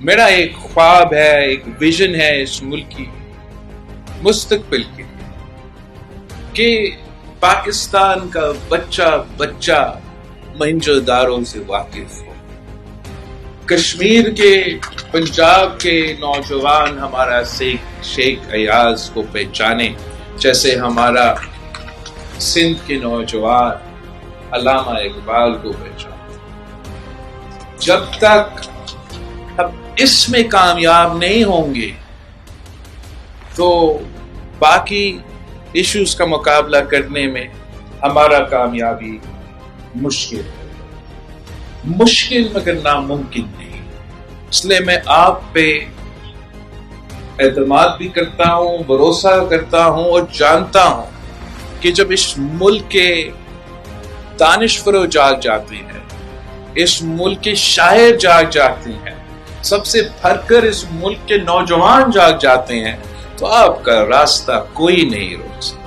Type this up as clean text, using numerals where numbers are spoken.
میرا ایک خواب ہے، ایک ویژن ہے اس ملک کی مستقبل کے کہ پاکستان کا بچہ بچہ موہنجو-داڑو سے واقف ہو، کشمیر کے، پنجاب کے نوجوان ہمارا شیخ ایاز کو پہچانے جیسے ہمارا سندھ کے نوجوان علامہ اقبال کو پہچانے۔ جب تک ہم اس میں کامیاب نہیں ہوں گے تو باقی ایشوز کا مقابلہ کرنے میں ہمارا کامیابی مشکل مگر ناممکن نہیں۔ اس لیے میں آپ پہ اعتماد بھی کرتا ہوں، بھروسہ کرتا ہوں اور جانتا ہوں کہ جب اس ملک کے دانشور جاگ جاتے ہیں، اس ملک کے شاعر جاگ جاتے ہیں، سب سے بڑھ کر اس ملک کے نوجوان جاگ جاتے ہیں، تو آپ کا راستہ کوئی نہیں روک سکتا۔